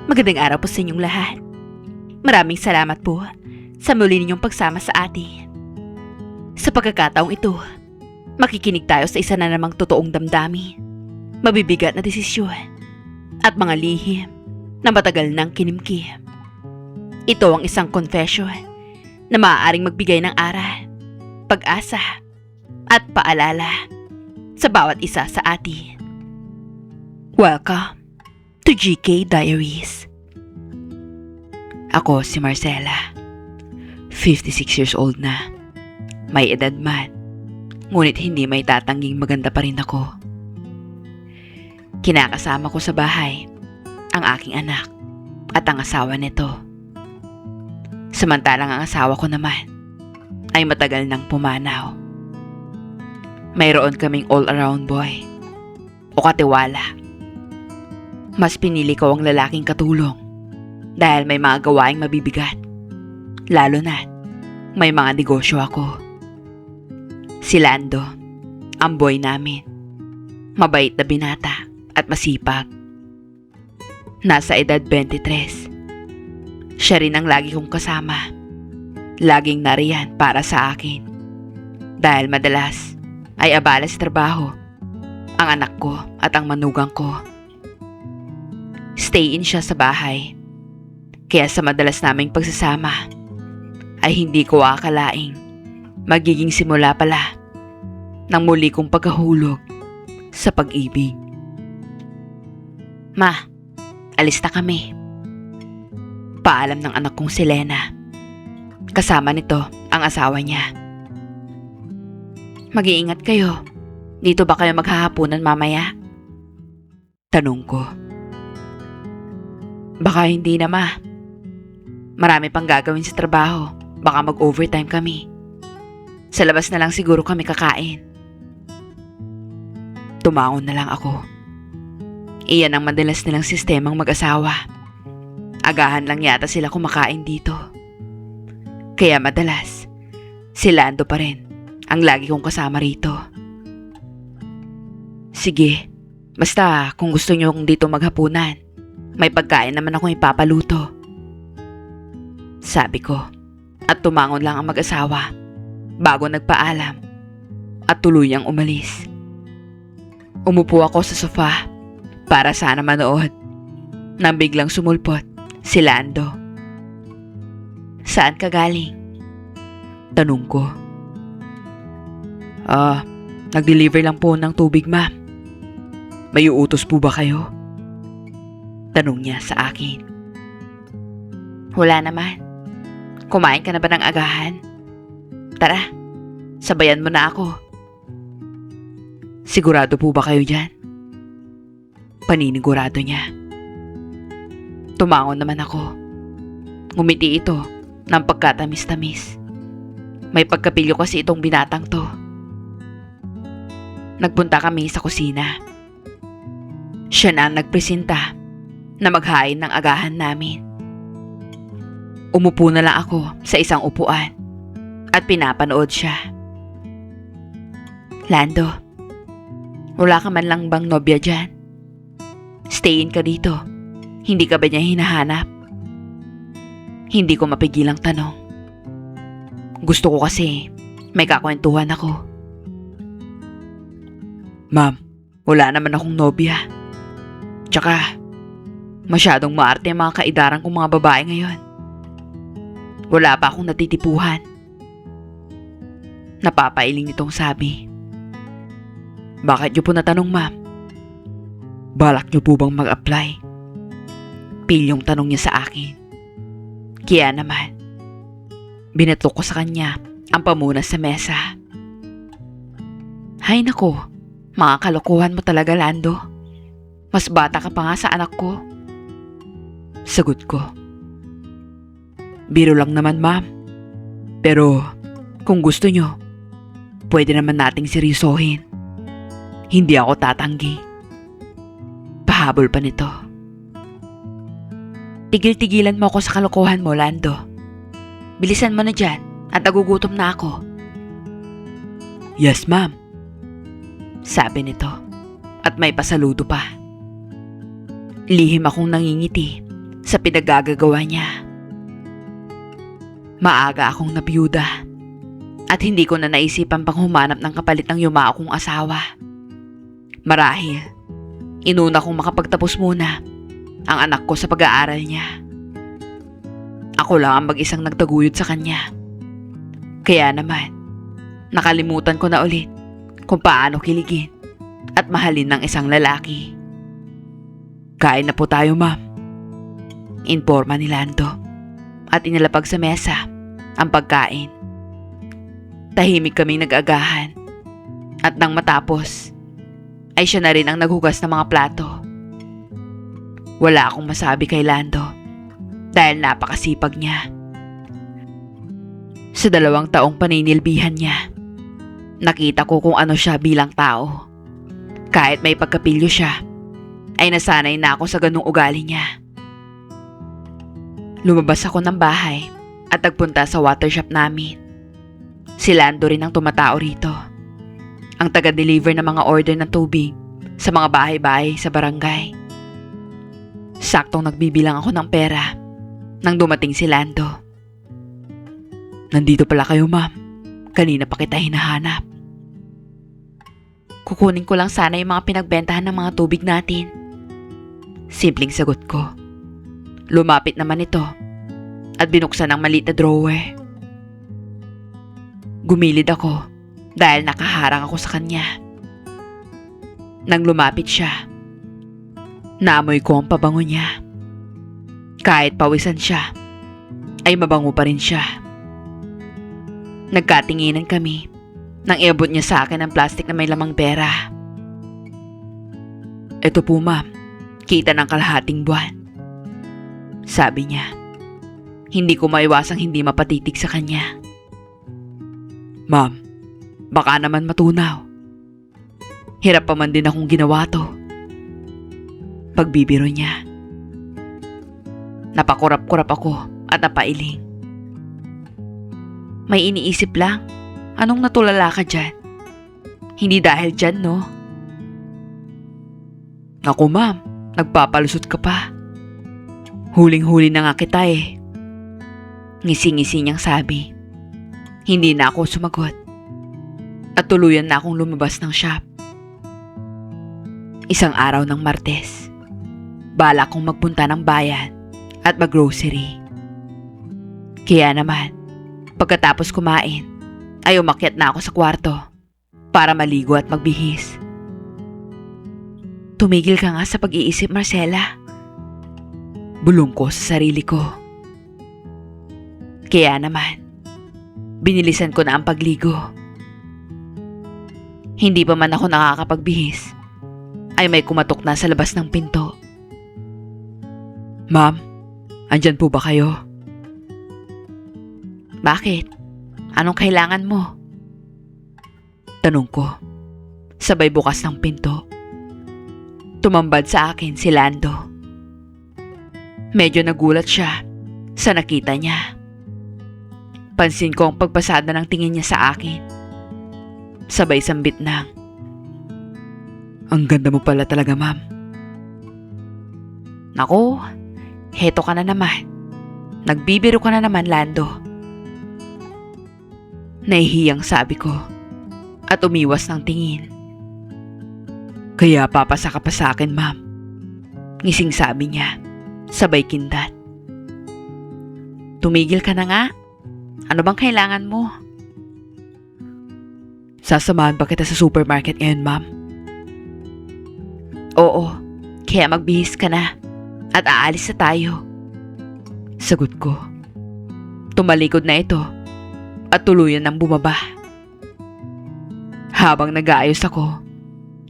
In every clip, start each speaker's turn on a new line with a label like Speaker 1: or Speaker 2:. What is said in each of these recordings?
Speaker 1: Magandang araw po sa inyong lahat. Maraming salamat po sa muli ninyong pagsama sa atin. Sa pagkakataong ito, makikinig tayo sa isa na namang totoong damdamin, mabibigat na desisyon, at mga lihim na matagal nang kinimkim. Ito ang isang confession na maaaring magbigay ng aral, pag-asa, at paalala sa bawat isa sa atin. Welcome to GK Diaries. Ako si Marcela, 56 years old na. May edad man, ngunit hindi may tatangging maganda pa rin ako. Kinakasama ko sa bahay ang aking anak at ang asawa nito. Samantalang ang asawa ko naman ay matagal nang pumanaw. Mayroon kaming all-around boy o katiwala. Mas pinili ko ang lalaking katulong dahil may mga gawaing mabibigat, lalo na may mga negosyo ako. Si Lando, ang boy namin, mabait na binata at masipag. Nasa edad 23. Siya rin ang lagi kong kasama. Laging nariyan para sa akin. Dahil madalas ay abala sa trabaho ang anak ko at ang manugang ko. Stay in siya sa bahay. Kaya sa madalas naming pagsasama ay hindi ko akalaing magiging simula pala ng muli kong pagkahulog sa pag-ibig. Ma, alis na kami. Paalam ng anak kong si Lena. Kasama nito ang asawa niya. Mag-iingat kayo. Dito ba kayo maghahapunan mamaya? Tanong ko. Baka hindi na, ma. Marami pang gagawin sa trabaho. Baka mag-overtime kami. Sa labas na lang siguro kami kakain. Tumangon na lang ako. Iyan ang madalas nilang sistemang mag-asawa. Agahan lang yata sila kumakain dito. Kaya madalas, si Lando pa rin ang lagi kong kasama rito. Sige, basta kung gusto nyo kong dito maghapunan, may pagkain naman akong ipapaluto. Sabi ko, at tumangon lang ang mag-asawa bago nagpaalam at tuluyang umalis. Umupo ako sa sofa para sana manood nang biglang sumulpot si Lando. Saan ka galing? Tanong ko. Nag-deliver lang po ng tubig, ma'am. May uutos po ba kayo? Tanong niya sa akin. Wala naman. Kumain ka na ba ng agahan? Tara, sabayan mo na ako. Sigurado po ba kayo dyan? Paninigurado niya. Tumangon naman ako. Ngumiti ito ng pagkatamis-tamis. May pagkapilyo kasi itong binatang to. Nagpunta kami sa kusina. Siya na ang nagpresenta na maghain ng agahan namin. Umupo na lang ako sa isang upuan at pinapanood siya. Lando, wala ka man lang bang nobya dyan? Stay in ka dito. Hindi ka ba niya hinahanap? Hindi ko mapigilang tanong. Gusto ko kasi may kakwentuhan ako. Ma'am, wala naman akong nobya. Tsaka, masyadong maarte ang mga kaidaran kong mga babae ngayon. Wala pa akong natitipuhan. Napapailing nitong sabi. Bakit niyo po natanong, ma'am? Balak niyo po bang mag-apply? Pilyong tanong niya sa akin. Kaya naman, binatok ko sa kanya ang pamunas sa mesa. Hay nako, mga kalokohan mo talaga, Lando. Mas bata ka pa nga sa anak ko. Sagot ko. Biro lang naman, ma'am. Pero kung gusto nyo, pwede naman nating seryosohin. Hindi ako tatanggi. Pahabol pa nito. Tigil-tigilan mo ako sa kalokohan mo, Lando. Bilisan mo na dyan at nagugutom na ako. Yes, ma'am. Sabi nito at may pasaludo pa. Lihim akong nangingiti sa pinagagagawa niya. Maaga akong nabiyuda at hindi ko na naisipan pang humanap ng kapalit ng yumao kong asawa. Marahil, inuna kong makapagtapos muna ang anak ko sa pag-aaral niya. Ako lang ang mag-isang nagtaguyod sa kanya. Kaya naman, nakalimutan ko na ulit kung paano kiligin at mahalin ng isang lalaki. Kain na po tayo, ma'am. Informa ni Lando at inilapag sa mesa ang pagkain. Tahimik kaming nag-agahan at nang matapos ay siya na rin ang naghugas ng mga plato. Wala akong masabi kay Lando dahil napakasipag niya. Sa 2 taong paninilbihan niya, nakita ko kung ano siya bilang tao. Kahit may pagkapilyo siya, ay nasanay na ako sa ganung ugali niya. Lumabas ako ng bahay at nagpunta sa water shop namin. Si Lando rin ang tumatao rito, ang taga-deliver ng mga order ng tubig sa mga bahay-bahay sa barangay. Saktong nagbibilang ako ng pera nang dumating si Lando. Nandito pala kayo, ma'am. Kanina pa kita hinahanap. Kukunin ko lang sana yung mga pinagbentahan ng mga tubig natin. Simpleng sagot ko. Lumapit naman ito at binuksan ang maliit na drawer. Gumilid ako dahil nakaharang ako sa kanya. Nang lumapit siya, naamoy ko ang pabango niya. Kahit pawisan siya, ay mabango pa rin siya. Nagkatinginan kami nang iabot niya sa akin ang plastic na may lamang pera. Ito po, ma'am, kita ng kalahating buwan. Sabi niya. Hindi ko maiwasang hindi mapatitig sa kanya. Ma'am, baka naman matunaw. Hirap pa man din akong ginawa to. Pagbibiro niya. Napakurap-kurap ako at napailing. May iniisip lang. Anong natulala ka dyan? Hindi dahil dyan, no? Naku, ma'am, nagpapalusot ka pa. Huling-huli na nga kita eh. Ngisi-ngisi niyang sabi. Hindi na ako sumagot. At tuluyan na akong lumabas ng shop. Isang araw ng Martes. Balak kong magpunta ng bayan at mag-grocery. Kaya naman, pagkatapos kumain, ay umakyat na ako sa kwarto para maligo at magbihis. Tumigil ka nga sa pag-iisip, Marcela. Bulong ko sa sarili ko. Kaya naman, binilisan ko na ang pagligo. Hindi pa man ako nakakapagbihis, ay may kumatok na sa labas ng pinto. Ma'am, andyan po ba kayo? Bakit? Anong kailangan mo? Tanong ko, sabay bukas ng pinto. Tumambad sa akin si Lando. Medyo nagulat siya sa nakita niya. Pansin ko ang pagpasada ng tingin niya sa akin. Sabay sambit ng, ang ganda mo pala talaga, ma'am. Naku, heto ka na naman. Nagbibiro ka na naman, Lando. Nahihiyang sabi ko at umiwas ng tingin. Kaya papasa ka pa sa akin, ma'am. Ngising sabi niya, sabay kindat. Tumigil ka na nga. Ano bang kailangan mo? Sasamahan ba kita sa supermarket ngayon, ma'am? Oo, kaya magbihis ka na at aalis na tayo. Sagot ko. Tumalikod na ito at tuluyan ng bumaba. Habang nag-aayos ako,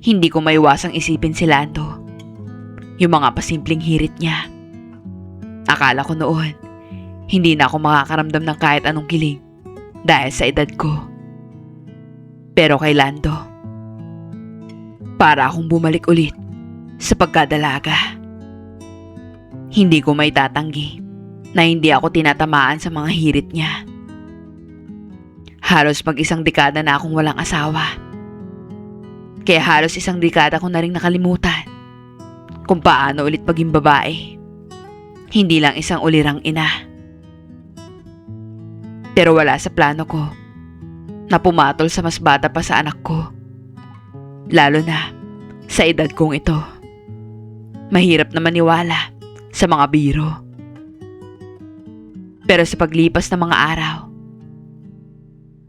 Speaker 1: hindi ko maiwasang isipin si Lando. Yung mga pasimpleng hirit niya. Akala ko noon, hindi na ako makakaramdam ng kahit anong kilig dahil sa edad ko. Pero kay Lando, para akong bumalik ulit sa pagkadalaga. Hindi ko may tatanggi na hindi ako tinatamaan sa mga hirit niya. Halos mag-1 dekada na akong walang asawa. Kaya halos 1 dekada ko na rin nakalimutan kung paano ulit maging babae. Hindi lang isang ulirang ina. Pero wala sa plano ko na pumatol sa mas bata pa sa anak ko. Lalo na sa edad kong ito. Mahirap na maniwala sa mga biro. Pero sa paglipas ng mga araw,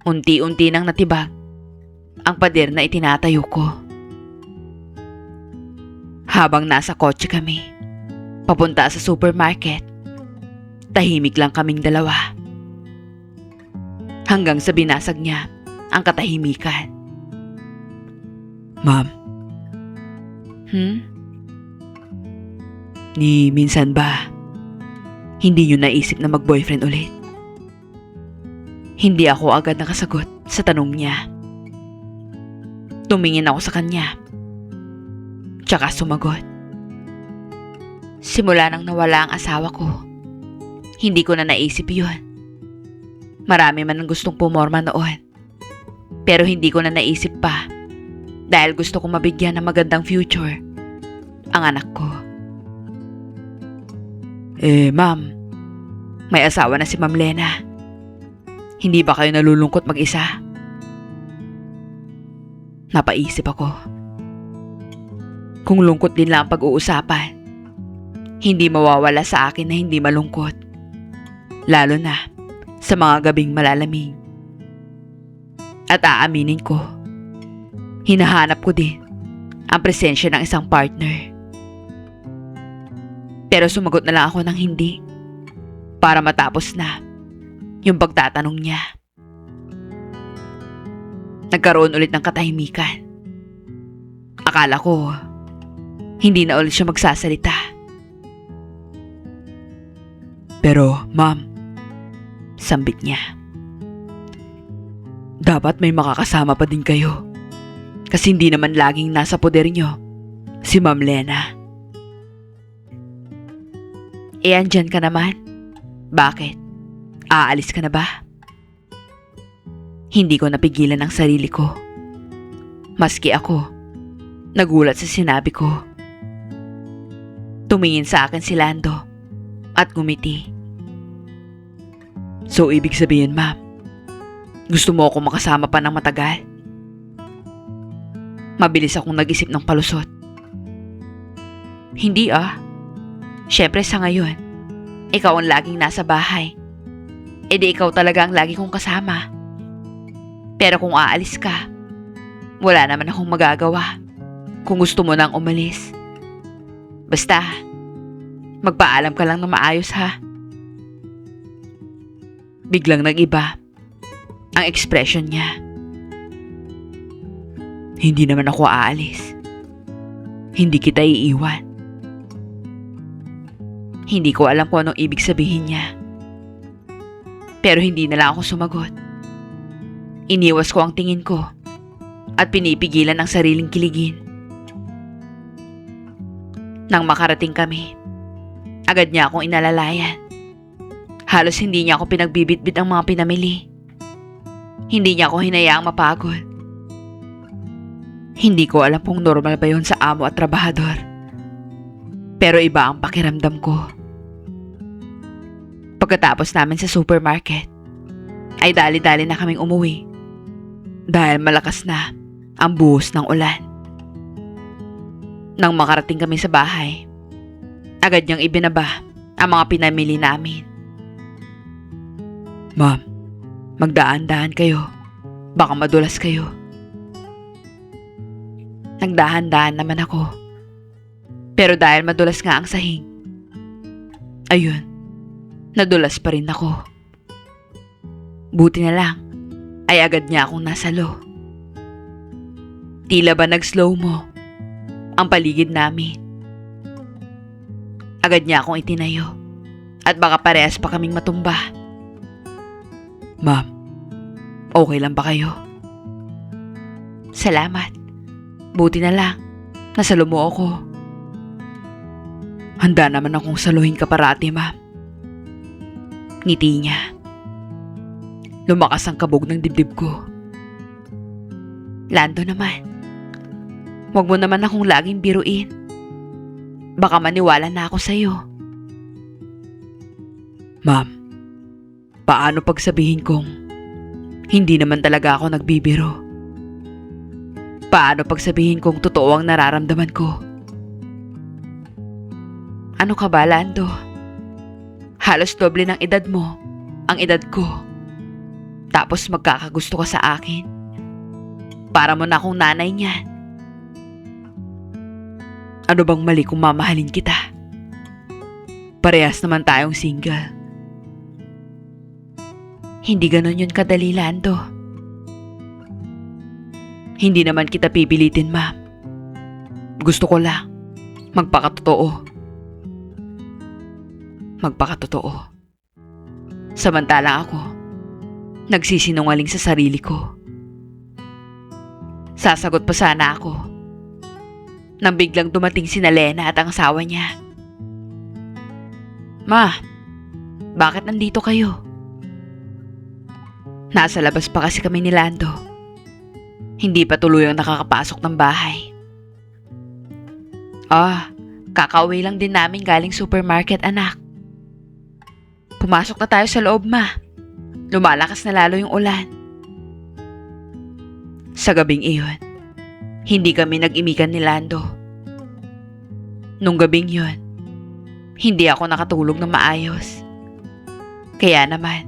Speaker 1: unti-unti nang natibag ang pader na itinatayo ko. Habang nasa kotse kami, papunta sa supermarket, tahimik lang kaming dalawa. Hanggang sa binasag niya ang katahimikan. Ma'am. Ni minsan ba, hindi niyo naisip na mag-boyfriend ulit? Hindi ako agad nakasagot sa tanong niya. Tumingin ako sa kanya. Tsaka sumagot. Simula nang nawala ang asawa ko, hindi ko na naisip yun. Marami man ang gustong pumorma noon. Pero hindi ko na naisip pa dahil gusto kong mabigyan ng magandang future ang anak ko. Ma'am, may asawa na si Ma'am Lena. Hindi ba kayo nalulungkot mag-isa? Napaisip ako. Kung lungkot din lang ang pag-uusapan, hindi mawawala sa akin na hindi malungkot. Lalo na sa mga gabing malalamig. At aaminin ko, hinahanap ko din ang presensya ng isang partner. Pero sumagot na lang ako ng hindi para matapos na yung pagtatanong niya. Nagkaroon ulit ng katahimikan. Akala ko hindi na ulit siya magsasalita. Pero ma'am, sambit niya, dapat may makakasama pa din kayo. Kasi hindi naman laging nasa poder niyo si Ma'am Lena. Andyan ka naman. Bakit? Aalis ka na ba? Hindi ko napigilan ang sarili ko. Maski ako, nagulat sa sinabi ko. Tumingin sa akin si Lando at ngumiti. So, ibig sabihin, ma'am, gusto mo ako makasama pa ng matagal? Mabilis akong nag-isip ng palusot. Hindi Syempre sa ngayon, ikaw ang laging nasa bahay. E di ikaw talaga ang lagi kong kasama. Pero kung aalis ka, wala naman akong magagawa kung gusto mo nang umalis. Basta, magpaalam ka lang na maayos ha. Biglang nag-iba ang ekspresyon niya. Hindi naman ako aalis. Hindi kita iiwan. Hindi ko alam kung anong ibig sabihin niya. Pero hindi na lang ako sumagot. Iniwas ko ang tingin ko at pinipigilan ang sariling kiligin. Nang makarating kami, agad niya akong inalalayan. Halos hindi niya ako pinagbibitbit ang mga pinamili. Hindi niya ako hinayaang mapagod. Hindi ko alam kung normal ba yun sa amo at trabahador. Pero iba ang pakiramdam ko. Pagkatapos namin sa supermarket, ay dali-dali na kaming umuwi. Dahil malakas na ang buhos ng ulan. Nang makarating kami sa bahay, agad niyang ibinaba ang mga pinamili namin. Ma'am, magdaan-daan kayo. Baka madulas kayo. Nagdahan-dahan naman ako. Pero dahil madulas nga ang sahig, ayun, nadulas pa rin ako. Buti na lang, ay agad niya akong nasalo. Tila ba nag-slow mo ang paligid namin. Agad niya akong itinayo at baka parehas pa kaming matumba. Ma'am, okay lang ba kayo? Salamat. Buti na lang, nasalo mo ako. Handa naman akong saluhin ka parati, ma'am. Ngiti niya. Lumakas ang kabog ng dibdib ko. Lando naman, huwag mo naman akong laging biruin. Baka maniwala na ako sa'yo. Ma'am, paano pagsabihin kong hindi naman talaga ako nagbibiro? Paano pagsabihin kong totoo ang nararamdaman ko? Ano ka ba, Lando? Halos doble ng edad mo ang edad ko. Tapos magkakagusto ka sa akin. Para mo na akong nanay niyan. Ano bang mali kung mamahalin kita? Parehas naman tayong single. Hindi ganon yun kadali, Lando. Hindi naman kita pipilitin, ma'am. Gusto ko lang magpakatotoo. Samantalang ako, nagsisinungaling sa sarili ko. Sasagot pa sana ako nang biglang dumating si Lena at ang asawa niya. Ma, bakit nandito kayo? Nasa labas pa kasi kami ni Lando. Hindi pa tuluyang nakakapasok ng bahay. Kakauwi lang din namin galing supermarket, anak. Pumasok na tayo sa loob, ma. Lumalakas na lalo yung ulan. Sa gabing iyon, hindi kami nag-imikan ni Lando. Nung gabing yun, hindi ako nakatulog ng maayos. Kaya naman,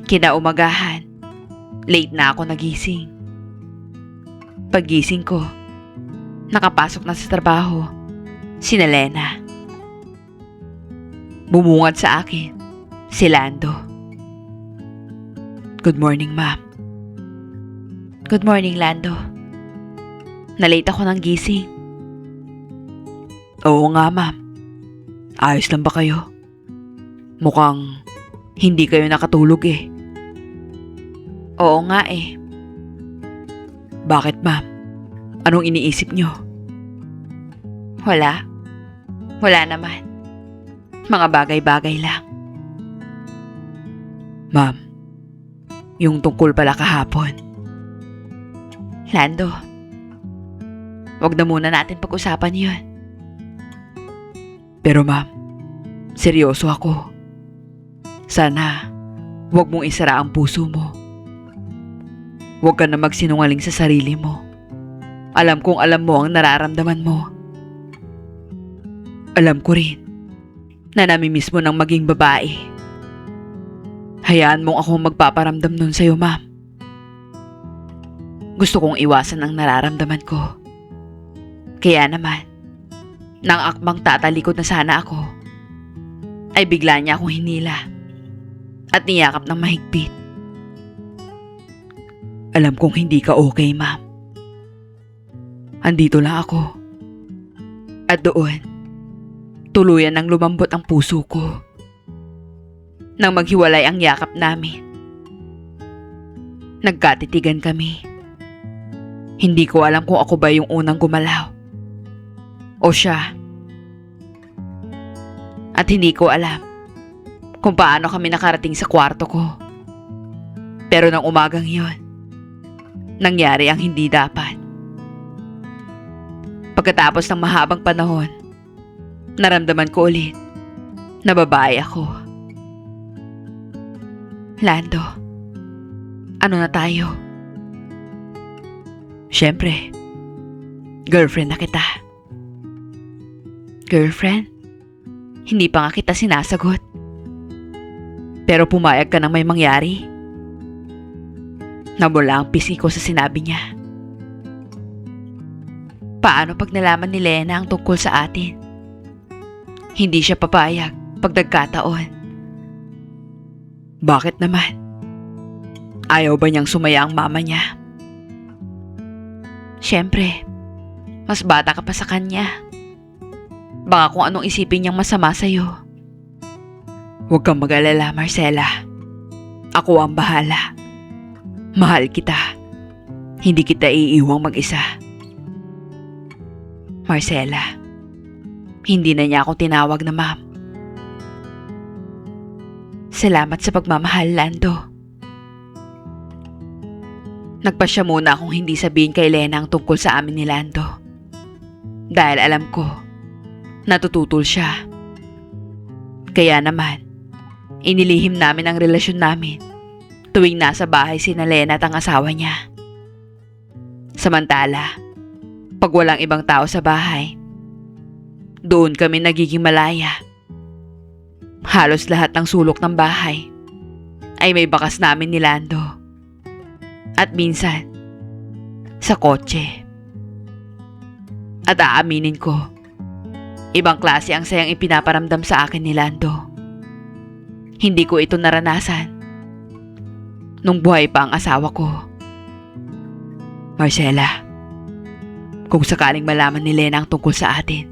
Speaker 1: kinaumagahan, late na ako nagising. Paggising ko, nakapasok na sa trabaho si Lena. Bumungad sa akin si Lando. Good morning, ma'am. Good morning, Lando. Nalate ako ng gising. Oo nga, ma'am. Ayos lang ba kayo? Mukhang hindi kayo nakatulog eh. Oo nga eh. Bakit, ma'am? Anong iniisip nyo? Wala. Wala naman. Mga bagay-bagay lang. Ma'am, yung tungkol pala kahapon. Lando, wag na muna natin pag-usapan yun. Pero ma'am, seryoso ako. Sana, wag mong isara ang puso mo. Wag ka na magsinungaling sa sarili mo. Alam kong alam mo ang nararamdaman mo. Alam ko rin na namimiss mo ng maging babae. Hayaan mong ako magpaparamdam nun sa'yo, ma'am. Gusto kong iwasan ang nararamdaman ko. Kaya naman, nang akbang tatalikod na sana ako, ay bigla niya akong hinila at niyakap ng mahigpit. Alam kong hindi ka okay, ma'am. Andito lang ako. At doon, tuluyan nang lumambot ang puso ko. Nang maghiwalay ang yakap namin, nagkatitigan kami. Hindi ko alam kung ako ba yung unang gumalaw o siya. At hindi ko alam kung paano kami nakarating sa kwarto ko. Pero nang umagang yon, nangyari ang hindi dapat. Pagkatapos ng mahabang panahon, naramdaman ko ulit na babae ako. Lando, ano na tayo? Siyempre, girlfriend na kita. Girlfriend? Hindi pa nga kita sinasagot. Pero pumayag ka nang may mangyari. Nabula ang pisngi ko sa sinabi niya. Paano pag nalaman ni Lena ang tungkol sa atin? Hindi siya papayag pag nagkataon. Bakit naman? Ayaw ba niyang sumaya ang mama niya? Siyempre, mas bata ka pa sa kanya. Baka kung anong isipin niyang masama sa'yo. Huwag kang mag-alala, Marcela. Ako ang bahala. Mahal kita. Hindi kita iiwang mag-isa. Marcela, hindi na niya ako tinawag na ma'am. Salamat sa pagmamahal, Lando. Nagpasya muna akong hindi sabihin kay Lena ang tungkol sa amin ni Lando. Dahil alam ko, natututol siya. Kaya naman, Inilihim namin ang relasyon namin tuwing nasa bahay si Lena at ang asawa niya. Samantala, pag walang ibang tao sa bahay, doon kami nagiging malaya. Halos lahat ng sulok ng bahay ay may bakas namin ni Lando. At minsan, sa kotse. At aaminin ko, ibang klase ang sayang ipinaparamdam sa akin ni Lando. Hindi ko ito naranasan nung buhay pa ang asawa ko. Marcela, kung sakaling malaman ni Lena ang tungkol sa atin,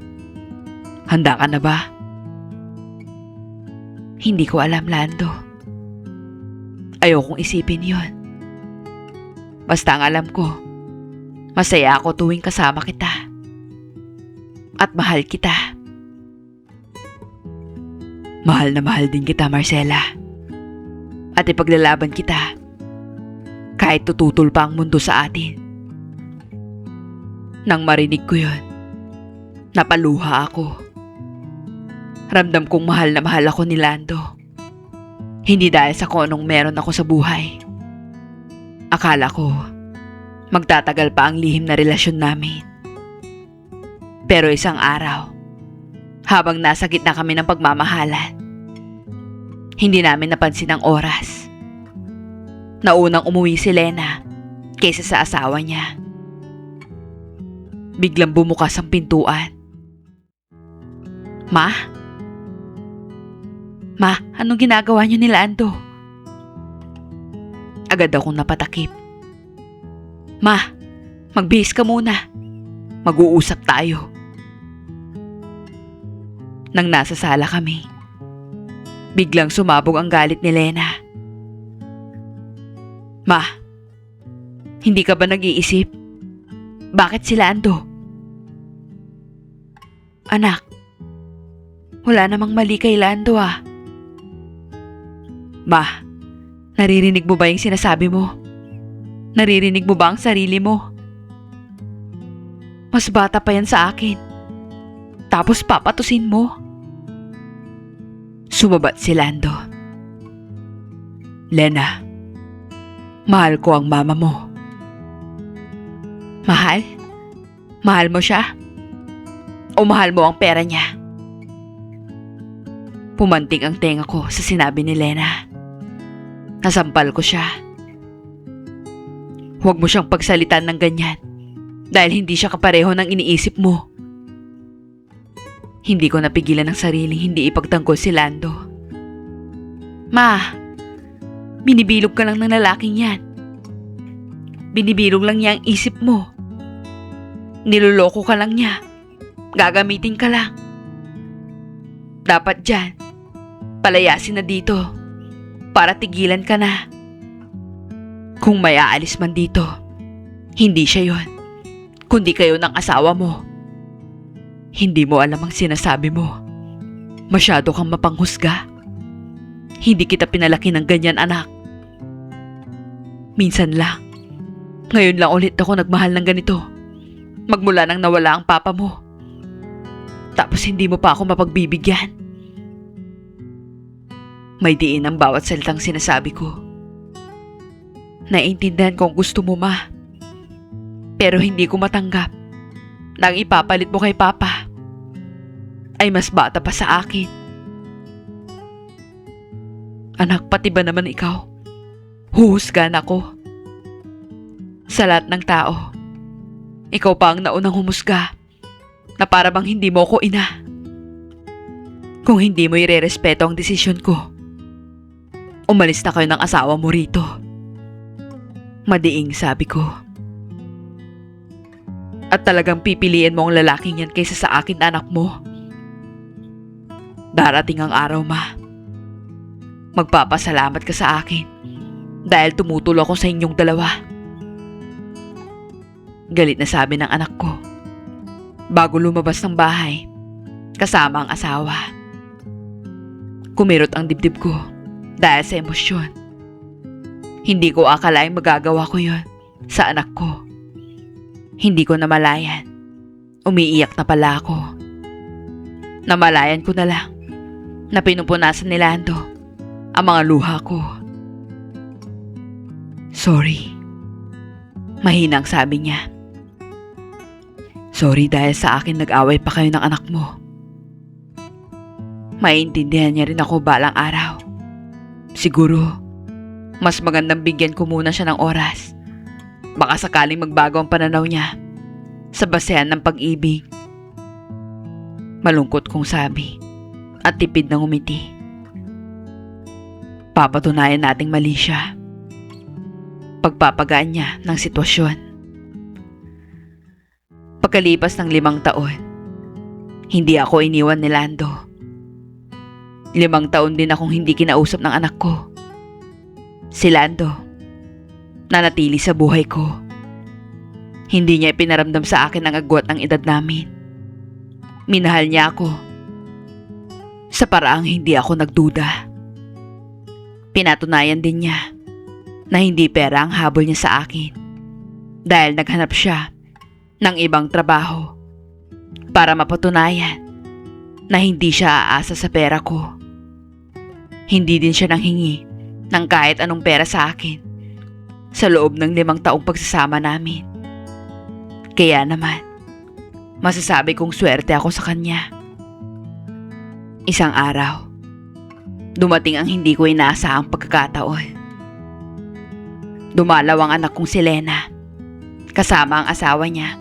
Speaker 1: handa ka na ba? Hindi ko alam, Lando. Ayokong isipin yon. Basta ang alam ko, masaya ako tuwing kasama kita. At mahal kita. Mahal na mahal din kita, Marcela. At ipaglalaban kita kahit tututol pa ang mundo sa atin. Nang marinig ko yun, napaluha ako. Ramdam kong mahal na mahal ako ni Lando. Hindi dahil sa kung anong meron ako sa buhay. Akala ko, magtatagal pa ang lihim na relasyon namin. Pero isang araw, habang nasa gitna kami ng pagmamahalan, hindi namin napansin ang oras. Naunang umuwi si Lena kaysa sa asawa niya. Biglang bumukas ang pintuan. Ma? Ma, anong ginagawa niyo ni Lando? Agad akong napatakip. Ma, magbihis ka muna. Mag-uusap tayo. Nang nasa sala kami, biglang sumabog ang galit ni Lena. Ma, hindi ka ba nag-iisip? Bakit si Lando? Anak, wala namang mali kay Lando ah. Ma, naririnig mo ba yung sinasabi mo? Naririnig mo ba ang sarili mo? Mas bata pa yan sa akin. Tapos papatusin mo. Sumabat si Lando. Lena, mahal ko ang mama mo. Mahal? Mahal mo siya? O mahal mo ang pera niya? Pumantig ang tenga ko sa sinabi ni Lena. Nasampal ko siya. Huwag mo siyang pagsalitan ng ganyan dahil hindi siya kapareho ng iniisip mo. Hindi ko napigilan ang sariling hindi ipagtanggol si Lando. Ma, binibilog ka lang ng lalaking yan. Binibilog lang niya ang isip mo. Niloloko ka lang niya. Gagamitin ka lang. Dapat dyan, palayasin na dito para tigilan ka na. Kung may aalis man dito, hindi siya yon, kundi kayo ng asawa mo. Hindi mo alam ang sinasabi mo. Masyado kang mapanghusga. Hindi kita pinalaki ng ganyan, anak. Minsan lang. Ngayon lang ulit ako nagmahal ng ganito. Magmula nang nawala ang papa mo. Tapos hindi mo pa ako mapagbibigyan. May diin ang bawat salitang sinasabi ko. Naiintindihan kong gusto mo, ma. Pero hindi ko matanggap nang ipapalit mo kay papa ay mas bata pa sa akin. Anak, pati ba naman ikaw? Huhusgan ako. Sa lahat ng tao, ikaw pa ang naunang humusga na para bang hindi mo ko ina. Kung hindi mo irerespeto ang desisyon ko, umalis na kayo ng asawa mo rito. Madiing sabi ko. At talagang pipiliin mo ang lalaking yan kaysa sa akin, anak mo. Darating ang araw, ma. Magpapasalamat ka sa akin dahil tumutulong ako sa inyong dalawa. Galit na sabi ng anak ko bago lumabas ng bahay kasama ang asawa. Kumirot ang dibdib ko dahil sa emosyon. Hindi ko akalaing magagawa ko yon sa anak ko. Hindi ko namalayan. Umiiyak na pala ako. Namalayan ko na lang na pinupunasan ni Lando ang mga luha ko. Sorry. Mahinang sabi niya. Sorry dahil sa akin nag-away pa kayo ng anak mo. Maiintindihan niya rin ako balang araw. Siguro, mas magandang bigyan ko muna siya ng oras. Baka sakaling magbago ang pananaw niya sa basehan ng pag-ibig. Malungkot kong sabi at tipid ng umiti. Papatunayan nating mali siya. Pagpapagaan niya ng sitwasyon. Pagkalipas ng 5 taon, hindi ako iniwan ni Lando. 5 taon din akong hindi kinausap ng anak ko. Si Lando, nanatili sa buhay ko. Hindi niya ipinaramdam sa akin ang agwat ng edad namin. Minahal niya ako sa paraang hindi ako nagduda. Pinatunayan din niya na hindi pera ang habol niya sa akin dahil naghanap siya ng ibang trabaho para mapatunayan na hindi siya aasa sa pera ko. Hindi din siya nanghingi ng kahit anong pera sa akin sa loob ng 5 taong pagsasama namin. Kaya naman, masasabi kong swerte ako sa kanya. Isang araw, dumating ang hindi ko inaasahang pagkakataon. Dumalaw ang anak kong si Lena, kasama ang asawa niya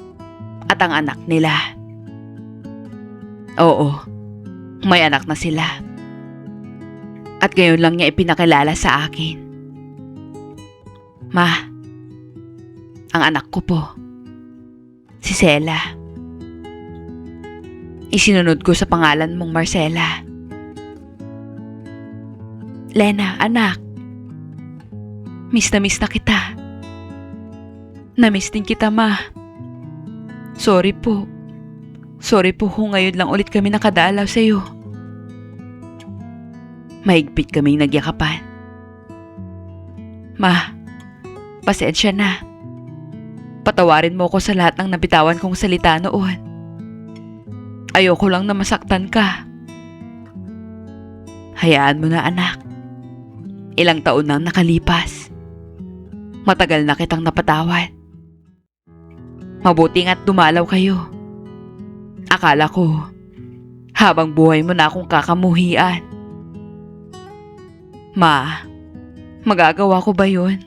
Speaker 1: at ang anak nila. Oo, may anak na sila. At ngayon lang niya ipinakilala sa akin. Ma, ang anak ko po, si Sela. Isinunod ko sa pangalan mong Marcela. Lena, anak. Miss na kita. Namiss din kita, ma. Sorry po. Sorry po kung ngayon lang ulit kami nakadalaw sa'yo. Mahigpit kaming nagyakapan. Ma, pasensya na. Patawarin mo ko sa lahat ng nabitawan kong salita noon. Ayoko lang na masaktan ka. Hayaan mo na, anak. Ilang taon nang nakalipas. Matagal na kitang napatawad. Mabuti nga't dumalaw kayo. Akala ko, habang buhay mo na akong kakamuhian. Ma, magagawa ko ba yun?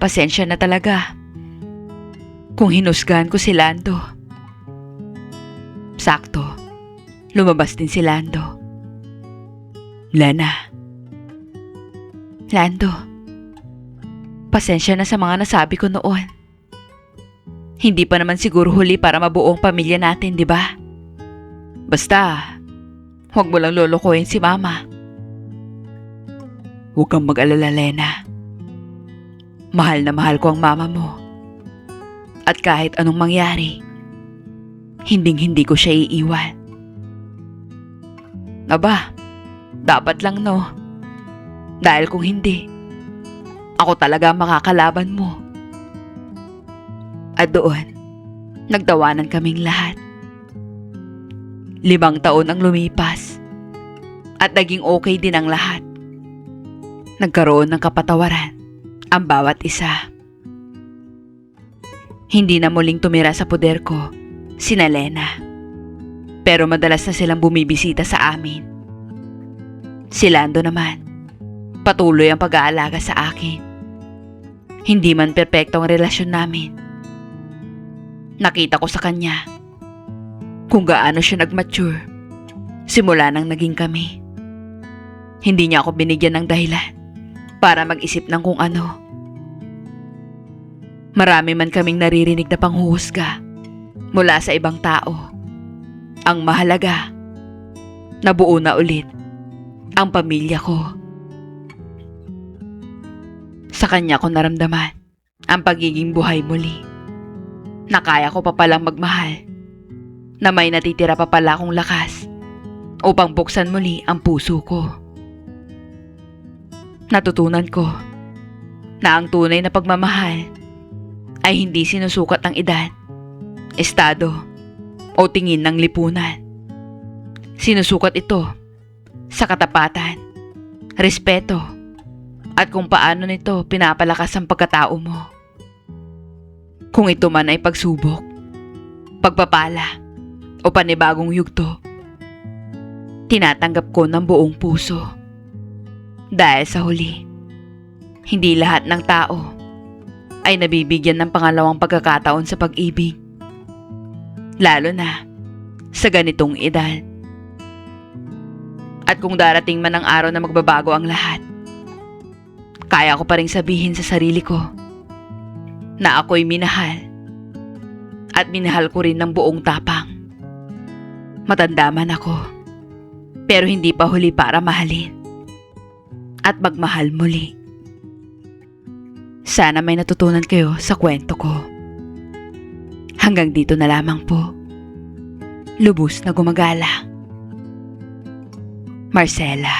Speaker 1: Pasensya na talaga kung hinusgahan ko si Lando. Sakto, lumabas din si Lando. Lana. Lando, pasensya na sa mga nasabi ko noon. Hindi pa naman siguro huli para mabuo ang pamilya natin, di ba? Basta, huwag mo lang lolokohin si Mama. Huwag kang mag-alala, Lena. Mahal na mahal ko ang mama mo. At kahit anong mangyari, hinding-hindi ko siya iiwan. Aba, dapat lang no. Dahil kung hindi, ako talaga makakalaban mo. At doon, nagtawanan kaming lahat. 5 taon ang lumipas. At naging okay din ang lahat. Nagkaroon ng kapatawaran ang bawat isa. Hindi na muling tumira sa poder ko sina Lena. Pero madalas na silang bumibisita sa amin. Si Lando naman, patuloy ang pag-aalaga sa akin. Hindi man perpekto ang relasyon namin. Nakita ko sa kanya kung gaano siya nag-mature simula nang naging kami. Hindi niya ako binigyan ng dahilan para mag-isip ng kung ano. Marami man kaming naririnig na panghuhusga mula sa ibang tao. Ang mahalaga, nabuo na ulit ang pamilya ko. Sa kanya ko naramdaman ang pagiging buhay muli. Na kaya ko pa palang magmahal. Na may natitira pa pala akong lakas upang buksan muli ang puso ko. Natutunan ko na ang tunay na pagmamahal ay hindi sinusukat ng edad, estado o tingin ng lipunan. Sinusukat ito sa katapatan, respeto, at kung paano nito pinapalakas ang pagkatao mo. Kung ito man ay pagsubok, pagpapala, o panibagong yugto, tinatanggap ko ng buong puso. Dahil sa huli, hindi lahat ng tao ay nabibigyan ng pangalawang pagkakataon sa pag-ibig. Lalo na sa ganitong edad. At kung darating man ang araw na magbabago ang lahat, kaya ko pa rin sabihin sa sarili ko na ako'y minahal. At minahal ko rin ng buong tapang. Matanda man ako, pero hindi pa huli para mahalin at magmahal muli. Sana may natutunan kayo sa kwento ko. Hanggang dito na lamang po. Lubos na gumagala. Marcela.